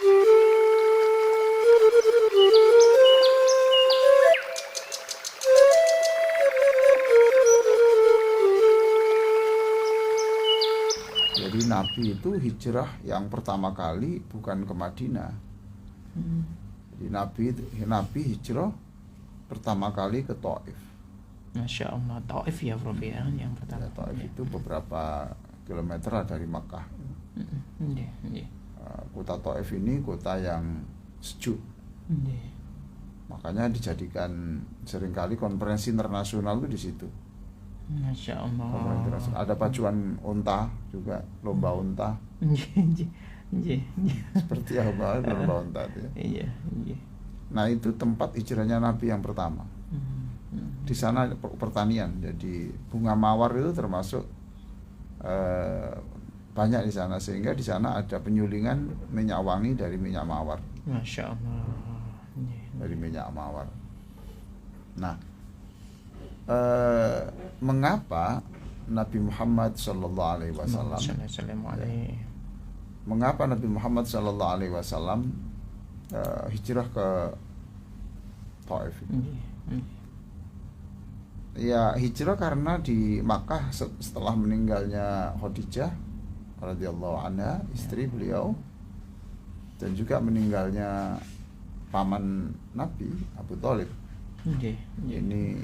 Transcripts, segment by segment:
Jadi Nabi itu hijrah yang pertama kali bukan ke Madinah. Jadi Nabi hijrah pertama kali ke Taif. Masya Allah, Taif ya Prof ya, yang pertama. Ya, Taif itu beberapa kilometer dari Makkah. Kota Taif ini kota yang sejuk. Makanya dijadikan seringkali konferensi internasional itu di situ. Masya Allah. Ada pacuan unta juga, lomba unta. Seperti apa lomba unta itu ya. Nah itu tempat hijrahnya Nabi yang pertama. Di sana pertanian, jadi bunga mawar itu termasuk banyak di sana, sehingga di sana ada penyulingan minyak wangi dari minyak mawar. Masya Allah. Dari minyak mawar. Nah, mengapa Nabi Muhammad Sallallahu Alaihi Wasallam? Mengapa Nabi Muhammad Sallallahu Alaihi Wasallam hijrah ke Taif? Ya hijrah karena di Makkah setelah meninggalnya Khadijah radhiyallahu anha, istri beliau, dan juga meninggalnya paman Nabi Abu Thalib. Ini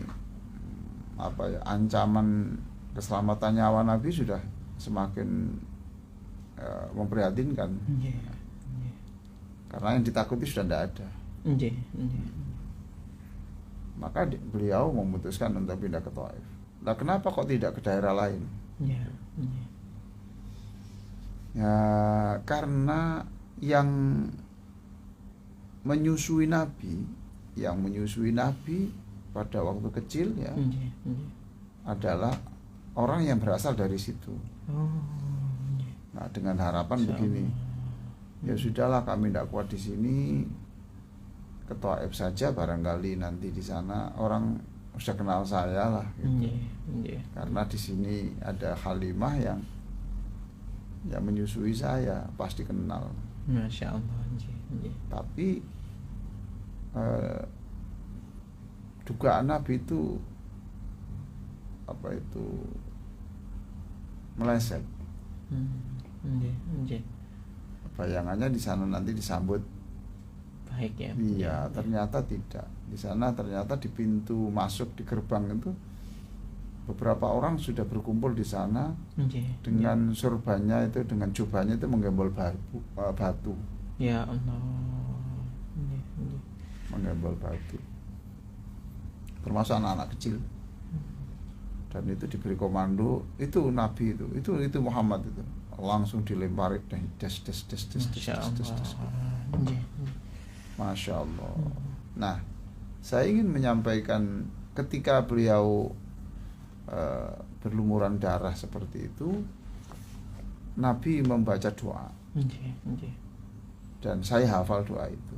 apa ya, ancaman keselamatan nyawa Nabi sudah semakin memprihatinkan. Karena yang ditakuti sudah tidak ada. Maka beliau memutuskan untuk pindah ke Taif. Nah, kenapa kok tidak ke daerah lain? Ya, karena yang menyusui Nabi pada waktu kecil ya adalah orang yang berasal dari situ. Nah, dengan harapan begini, ya sudahlah kami tidak kuat di sini, ke Taif saja, barangkali nanti di sana orang sudah kenal saya lah gitu. Karena di sini ada Halimah yang menyusui saya, pasti kenal. Masya Allah. Tapi dugaan Nabi itu meleset. Bayangannya di sana nanti disambut baik ya. Iya, ternyata tidak. Di sana ternyata di pintu masuk, di gerbang itu beberapa orang sudah berkumpul di sana dengan surbannya itu, dengan jubahnya itu menggembol batu. Ya Allah. Menggembol batu. Termasuk anak-anak kecil. Dan itu diberi komando, itu Nabi itu Muhammad itu. Langsung dilempari des. Masya Allah. Nah, saya ingin menyampaikan ketika beliau berlumuran darah seperti itu, Nabi membaca doa. Dan saya hafal doa itu,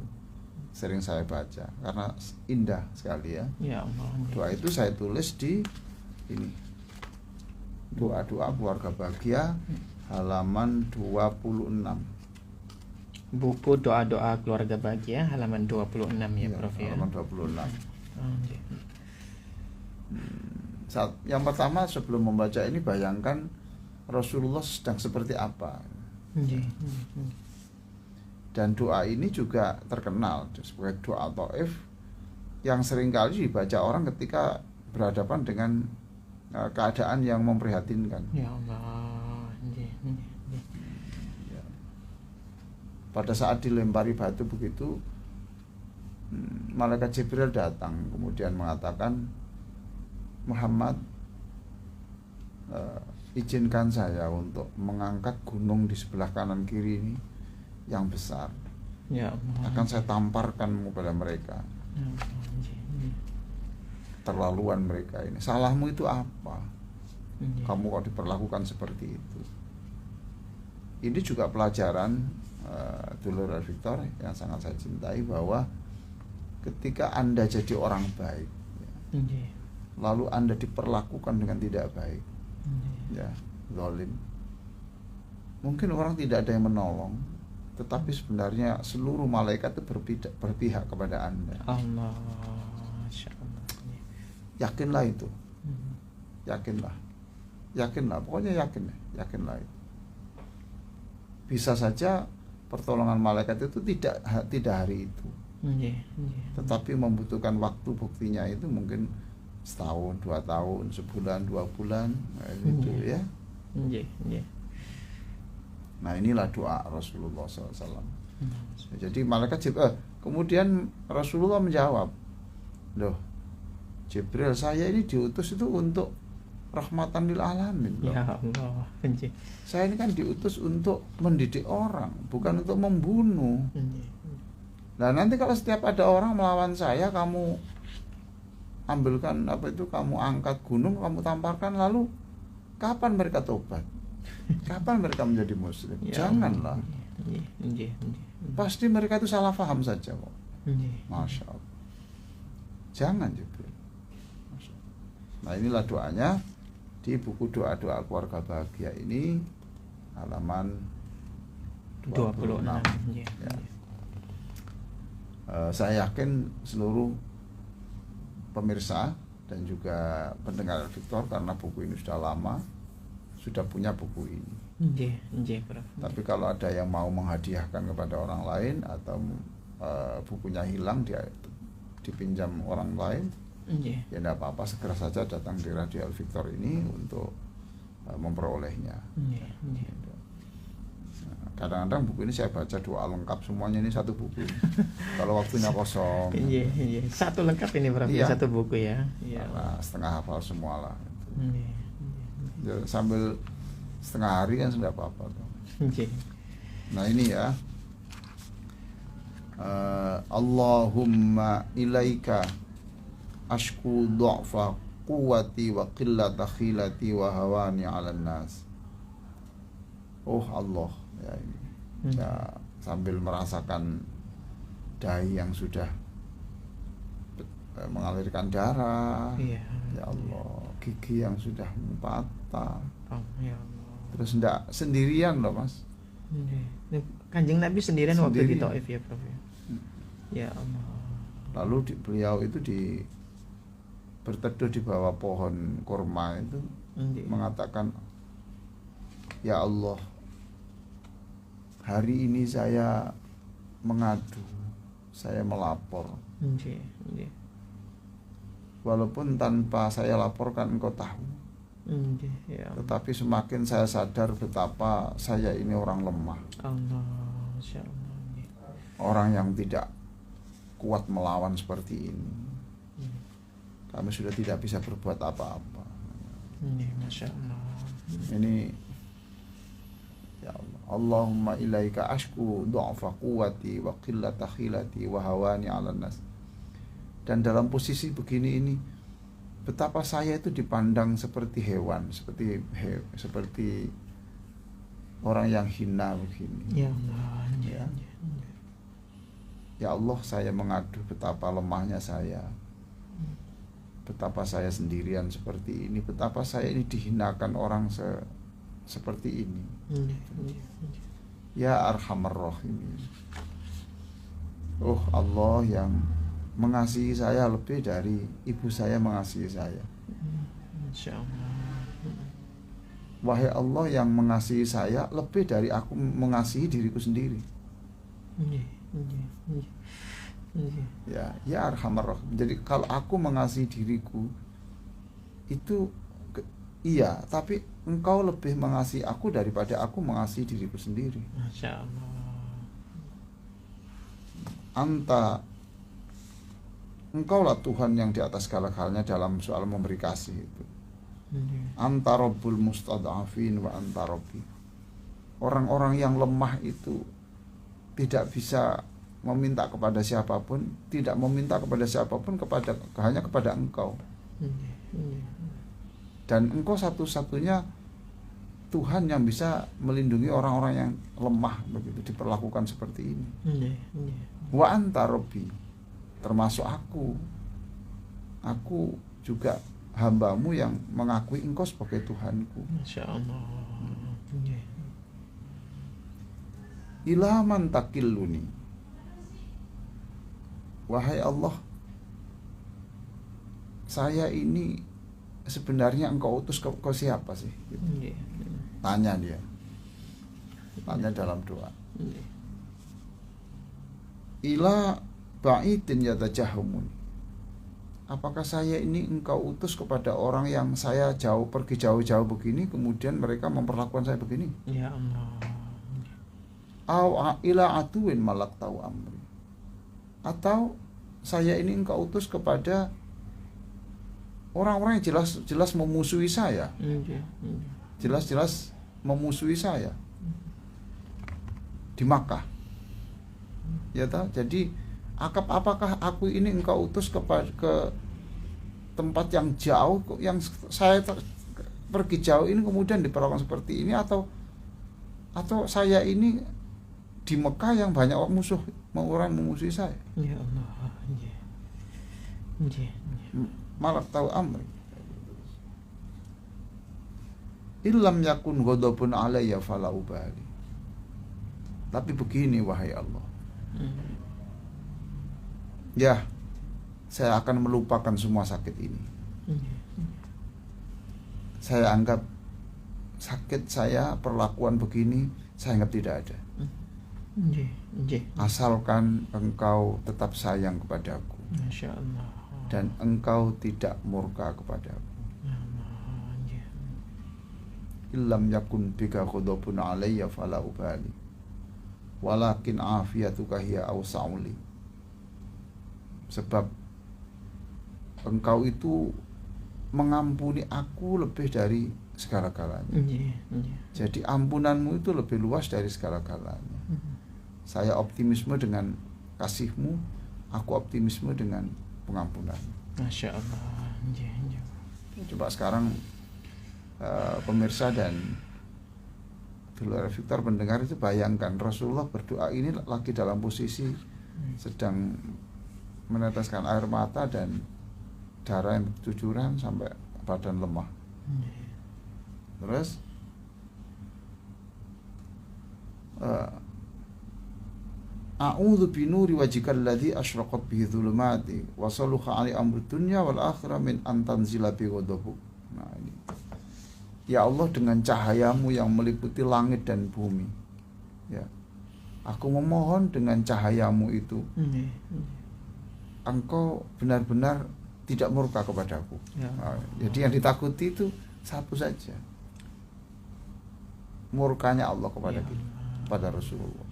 sering saya baca karena indah sekali ya. Ya Allah. Doa itu saya tulis di ini, doa-doa keluarga bahagia, halaman 26. Buku doa-doa keluarga bahagia halaman 26 ya, Prof ya. Halaman 26. Yang pertama, sebelum membaca ini bayangkan Rasulullah sedang seperti apa. Dan doa ini juga terkenal sebagai doa Taif yang seringkali dibaca orang ketika berhadapan dengan keadaan yang memprihatinkan. Ya Allah. Pada saat dilempari batu begitu, malaikat Jibril datang kemudian mengatakan, Muhammad, izinkan saya untuk mengangkat gunung di sebelah kanan kiri ini yang besar. Ya Allah. Akan saya tamparkan kepada mereka. Ya Allah. Terlaluan mereka ini. Salahmu itu apa? Kamu kok diperlakukan seperti itu? Ini juga pelajaran Dulur Victor yang sangat saya cintai, bahwa ketika Anda jadi orang baik lalu Anda diperlakukan dengan tidak baik, zalim, mungkin orang tidak ada yang menolong, tetapi sebenarnya seluruh malaikat itu berpihak kepada Anda. Allah, Masya Allah. Yakinlah itu. Yakinlah, pokoknya yakinlah itu. Bisa saja pertolongan malaikat itu tidak hari itu. Tetapi membutuhkan waktu, buktinya itu mungkin setahun, 2 tahun, sebulan, 2 bulan, gitu ya. Nah, inilah doa Rasulullah SAW. Jadi malaikat Jibril, kemudian Rasulullah menjawab, loh Jibril, saya ini diutus itu untuk rahmatan lil alamin loh. Ya Allah. Saya ini kan diutus untuk mendidik orang, bukan untuk membunuh. Nah, nanti kalau setiap ada orang melawan saya, kamu ambilkan kamu angkat gunung, kamu tamparkan, lalu kapan mereka tobat? Kapan mereka menjadi muslim? Ya, janganlah. Pasti mereka itu salah paham saja kok. Masya Allah. Jangan juga. Nah, inilah doanya di buku doa-doa keluarga bahagia ini, halaman 26. Ya. Saya yakin seluruh pemirsa dan juga pendengar Victor, karena buku ini sudah lama, sudah punya buku ini. Tapi kalau ada yang mau menghadiahkan kepada orang lain atau bukunya hilang, dia dipinjam orang lain, ya tidak apa-apa, segera saja datang di Radio Al Victor ini untuk memperolehnya. Kadang-kadang buku ini saya baca doa lengkap semuanya, ini satu buku. Kalau waktunya kosong. Satu lengkap ini berarti satu buku ya. Nah, setengah hafal semua lah. Ya, sambil setengah hari kan sudah apa-apa. Nah, ini ya. Allahumma ilaika ashku du'fa quwwati wa qillata khilati wa hawani 'alan nas. Oh Allah, ya ini. Ya, sambil merasakan dahi yang sudah mengalirkan darah. Ya Allah, gigi yang sudah patah. Ya Allah. Terus enggak sendirian loh, Mas. Kanjeng Nabi sendirian waktu di Taif ya, Prof. Ya Allah. Lalu beliau itu berteduh di bawah pohon kurma itu, mengatakan, ya Allah, hari ini saya mengadu, saya melapor. Walaupun tanpa saya laporkan engkau tahu. Tetapi semakin saya sadar betapa saya ini orang lemah. Orang yang tidak kuat melawan seperti ini. Kami sudah tidak bisa berbuat apa-apa. Masya Allah. Ini, ya Allah, Allahumma ilaika ashku du'fa quwwati wa qillata khilati wa hawani 'alan nas. Dan dalam posisi begini ini, betapa saya itu dipandang seperti hewan, seperti orang yang hina begini. Ya Allah. Ya Allah, saya mengadu betapa lemahnya saya. Betapa saya sendirian seperti ini, betapa saya ini dihinakan orang seperti ini. Ya Arhamar Rahimin. Oh Allah yang mengasihi saya lebih dari ibu saya mengasihi saya. Wahai Allah yang mengasihi saya lebih dari aku mengasihi diriku sendiri. Ya Arhamar Rahim. Jadi kalau aku mengasihi diriku itu iya, tapi engkau lebih mengasihi aku daripada aku mengasihi diriku sendiri. Masya Allah. Engkaulah Tuhan yang di atas segala-galanya dalam soal memberi kasih itu. Anta Rabbul mustad'afin wa anta Rabbi. Orang-orang yang lemah itu tidak bisa meminta kepada siapapun, tidak meminta kepada siapapun, hanya kepada engkau. Dan engkau satu-satunya Tuhan yang bisa melindungi orang-orang yang lemah, begitu diperlakukan seperti ini. Wa anta Rabbi, termasuk aku juga hambamu yang mengakui engkau sebagai Tuhanku. Masya Allah. ila man takilluni, wahai Allah, saya ini sebenarnya engkau utus ke siapa sih? Gitu. Tanya dia, tanya dalam doa. Ila ba'idin yatajahumuni, apakah saya ini engkau utus kepada orang yang saya pergi jauh-jauh begini, kemudian mereka memperlakukan saya begini? Ya Allah. Au ila atuwin malak tahu amri, atau saya ini engkau utus kepada orang-orang yang jelas-jelas memusuhi saya, jelas-jelas memusuhi saya di Makkah, ya toh? Jadi apakah aku ini engkau utus ke tempat yang jauh, yang saya pergi jauh ini kemudian diperlakukan seperti ini, atau saya ini di Mekah yang banyak orang memusuhi saya? Ya Allah. Malak tahu amri, illam yakun ghadabun alayya fala ubali. Tapi begini wahai Allah, ya, saya akan melupakan semua sakit ini. Saya anggap sakit saya, perlakuan begini, saya anggap tidak ada. Asalkan engkau tetap sayang kepadaku, Masya Allah, dan engkau tidak murka kepadaku. Illam yakun bika ghadabun alayya fala ubali, walakin afiyatuka hiya awsa'uli. Sebab engkau itu mengampuni aku lebih dari segala-galanya. Jadi ampunanmu itu lebih luas dari segala-galanya. Saya optimisme dengan kasihmu, aku optimisme dengan pengampunan. Masya Allah. Coba sekarang pemirsa dan Victor pendengar itu bayangkan, Rasulullah berdoa ini lagi dalam posisi sedang meneteskan air mata dan darah yang bercucuran sampai badan lemah. Terus a'udzu binuri wajhikal ladzi asyraqat bihi dhulumati wa saluha 'ali amri dunya wal akhirah min an tanzila bi ghadabuk. Nah ini, ya Allah, dengan cahayamu yang meliputi langit dan bumi, ya, aku memohon dengan cahayamu itu, engkau benar-benar tidak murka kepadaku. Nah, jadi yang ditakuti itu satu saja, murkanya Allah kepada kita, kepada Rasulullah.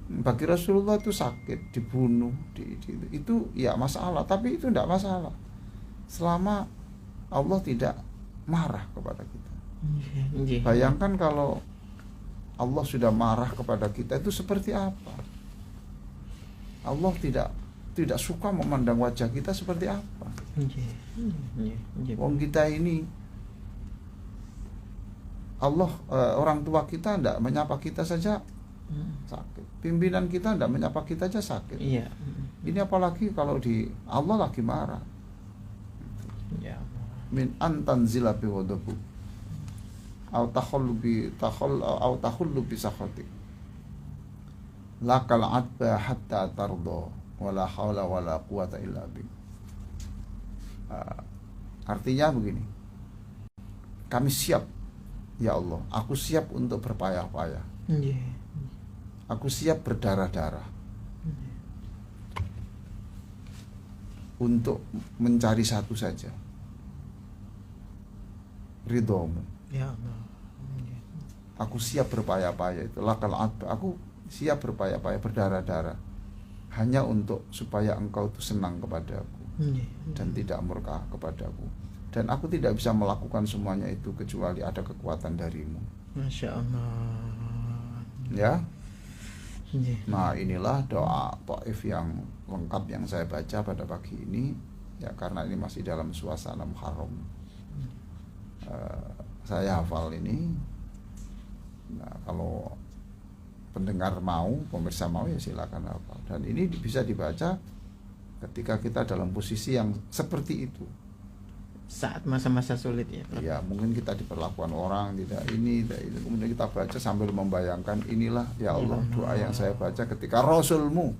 Bagi Rasulullah itu sakit, dibunuh, itu ya masalah, tapi itu tidak masalah selama Allah tidak marah kepada kita. Bayangkan kalau Allah sudah marah kepada kita, itu seperti apa? Allah tidak suka memandang wajah kita seperti apa? Wong kita ini, Allah, orang tua kita tidak menyapa kita saja sakit, pimpinan kita tidak menyapa kita aja sakit. Ini apalagi kalau Allah lagi marah. Min antanzila bi ghadabu au takhullu bi sakhatik lakal adba hatta tardo wala haula wala quwata illa bik. Artinya begini, kami siap, ya Allah, aku siap untuk berpayah-payah, aku siap berdarah-darah untuk mencari satu saja, ridhomu. Ya Allah. Aku siap berpayah-payah, itu lakal adba, aku siap berpayah-payah, berdarah-darah hanya untuk supaya engkau itu senang kepadaku dan tidak murka kepadaku, dan aku tidak bisa melakukan semuanya itu kecuali ada kekuatan darimu. Masya Allah. Ya. Nah inilah doa Taif yang lengkap yang saya baca pada pagi ini, ya, karena ini masih dalam suasana Muharram. Saya hafal ini. Nah, kalau pendengar mau, pemirsa mau, ya silakan hafal. Dan ini bisa dibaca ketika kita dalam posisi yang seperti itu, saat masa-masa sulit ya Prof. Ya mungkin kita diperlakukan orang tidak ini, kemudian kita baca sambil membayangkan inilah ya Allah doa yang saya baca ketika Rasulmu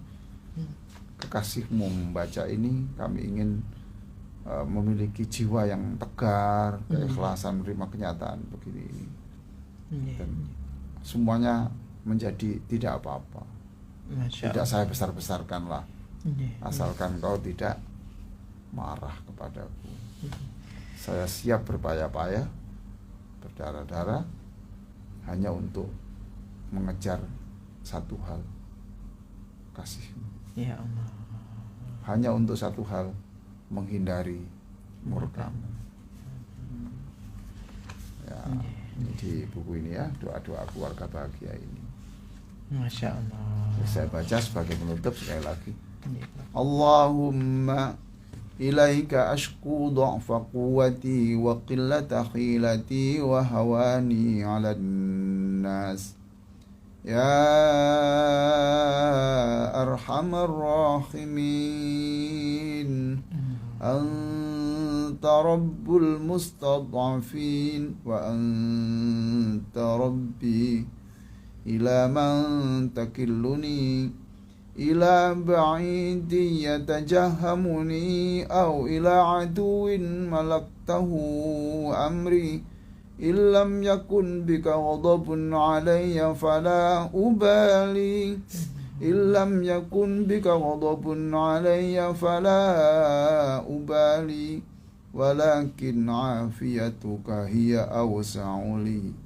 kekasihmu membaca ini, kami ingin memiliki jiwa yang tegar, keikhlasan menerima kenyataan begini ini. Dan semuanya menjadi tidak apa-apa. Tidak saya besar-besarkan lah, asalkan kau tidak marah kepadaku. Saya siap berpayah-payah, berdarah-darah hanya untuk mengejar satu hal, kasihmu. Ya Allah. Hanya untuk satu hal, menghindari murkamu. Ya, ini di buku ini ya, doa-doa keluarga bahagia ini. Masya Allah. Saya baca sebagai penutup sekali lagi. Allahumma ilaika ashku dha'fa quwwati wa qillata khilati wa hawani 'alan nas. Ya arhamar rahimin, anta rabbul mustad'afin wa anta rabbi ila man takilluni ila ba'idi yatajahamuni aw ila aduwin malaktahu amri illam yakun bika ghadabun alayya fala ubali illam yakun bika ghadabun alayya fala ubali walakin afiyatuka hiya awsa'u li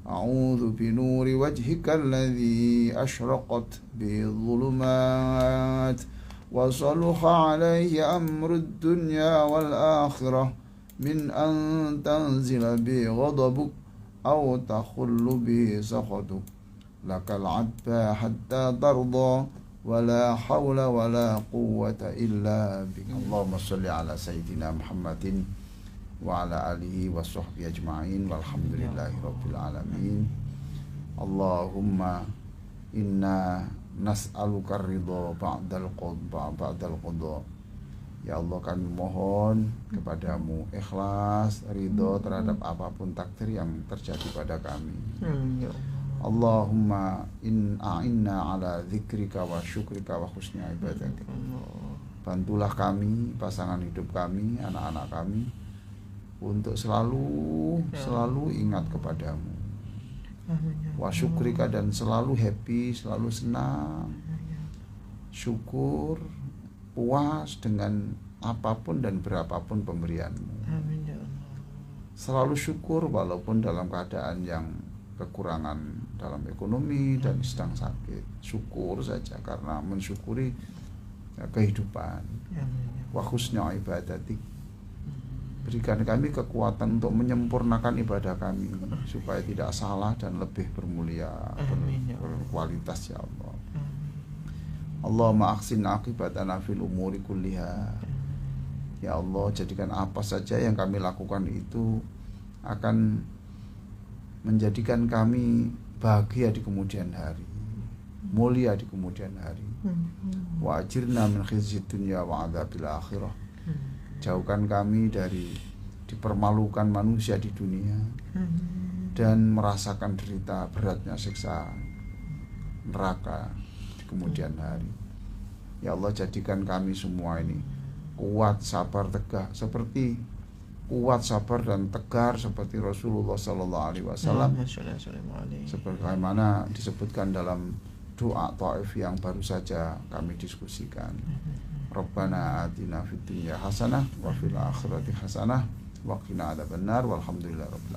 a'udzu binuri wajhika alladhi ashraqat bihi dhulumat wa saluha alayhi amru ad-dunya wal akhirah min an tanzila bi ghadabuk aw takhullu bi sakhatuk lakal adba hatta tarda wala hawla wala quwwata illa bik. Allahumma shalli ala sayyidina Muhammadin wa ala alihi wa sahbihi ajma'in walhamdulillahi rabbil alamin. Allahumma inna nas'aluka ridha ba'dal qada. Ya Allah, kami mohon kepadamu ikhlas, ridho terhadap apapun takdir yang terjadi pada kami. Allahumma a'inna ala dzikrika wa syukrika wa husni ibadatik. Bantulah kami, pasangan hidup kami, anak-anak kami untuk selalu ingat kepadamu. Wa syukrika, dan selalu happy, selalu senang, syukur, puas dengan apapun dan berapapun pemberianmu. Selalu syukur walaupun dalam keadaan yang kekurangan dalam ekonomi dan sedang sakit. Syukur saja karena mensyukuri kehidupan. Wa husna ibadatik. Berikan kami kekuatan untuk menyempurnakan ibadah kami supaya tidak salah dan lebih bermulia, berkualitas ya Allah. Allahumma aksin akibatana fil umuri kulliha. Ya Allah, jadikan apa saja yang kami lakukan itu akan menjadikan kami bahagia di kemudian hari, mulia di kemudian hari. Wa ajirna min khizyid dunya wa adzabil akhirah. Jauhkan kami dari dipermalukan manusia di dunia dan merasakan derita beratnya siksa neraka kemudian hari. Ya Allah, jadikan kami semua ini kuat, sabar, tegar kuat, sabar dan tegar seperti Rasulullah Sallallahu Alaihi Wasallam, sebagaimana disebutkan dalam doa Taif yang baru saja kami diskusikan. Rabbana atina fid dunya hasanah wa fil akhirati hasanah wa qina adzabannar walhamdulillahi rabbil alamin.